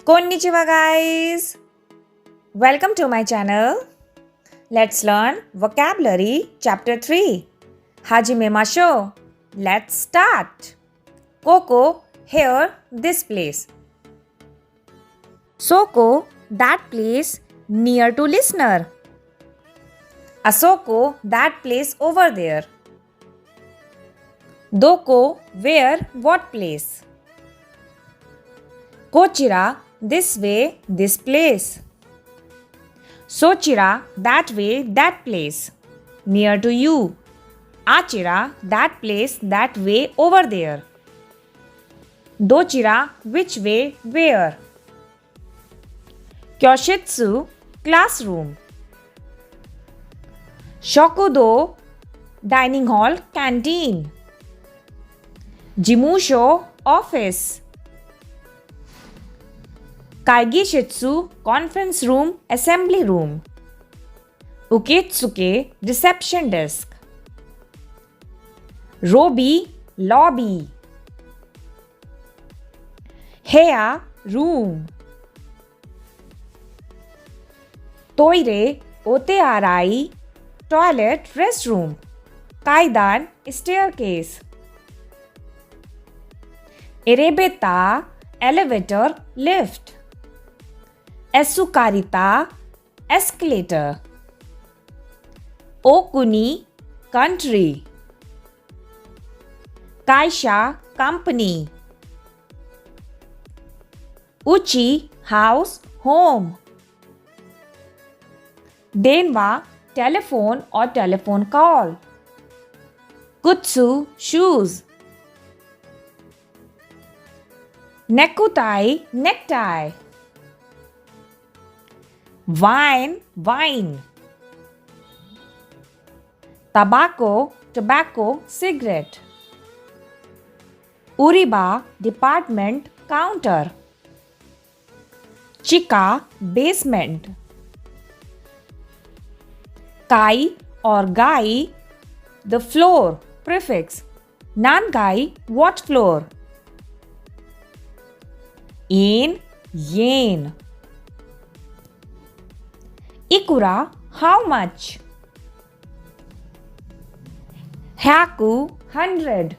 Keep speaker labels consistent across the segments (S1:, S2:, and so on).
S1: Konnichiwa guys! Welcome to my channel. Let's learn vocabulary chapter 3. Hajime Masho. Let's start. Koko, here, this place. Soko, that place near to listener. Asoko, that place over there. Doko, where, what place. Kochira, this way, this place. Sochira, that way, that place. Near to you. Achira, that place, that way, over there. Dochira, which way, where. Kyoshitsu, classroom. Shokudo, dining hall, canteen. Jimusho, office. Kaigishitsu, conference room, assembly room. Uketsuke, reception desk. Robi, lobby. Heya, room. Toire, otearai, toilet, restroom. Kaidan, staircase. Erebeta, elevator, lift. Esukarita, escalator. Okuni, country. Kaisha, company. Uchi, house, home. Denwa, telephone or telephone call. Kutsu, shoes. Nekutai, necktie. Wine, wine. Tobacco, tobacco, cigarette. Uriba, department, counter. Chika, basement. Kai or gai, the floor, prefix. Nangai, what floor? In, yen. Ikura, how much? Haku, 100.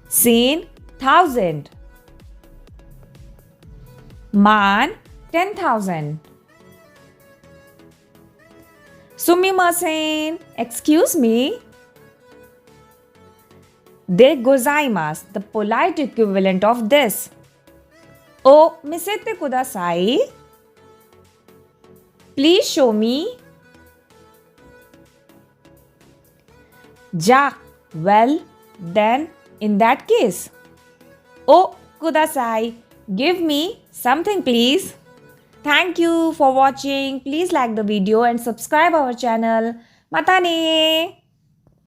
S1: Sen, 1000. Man, 10,000. Sumimasen, excuse me. De gozaimasu, the polite equivalent of this. O misete kudasai. Please show me. Ja, well, then, in that case. O kudasai, give me something please. Thank you for watching. Please like the video and subscribe our channel. Mata ne!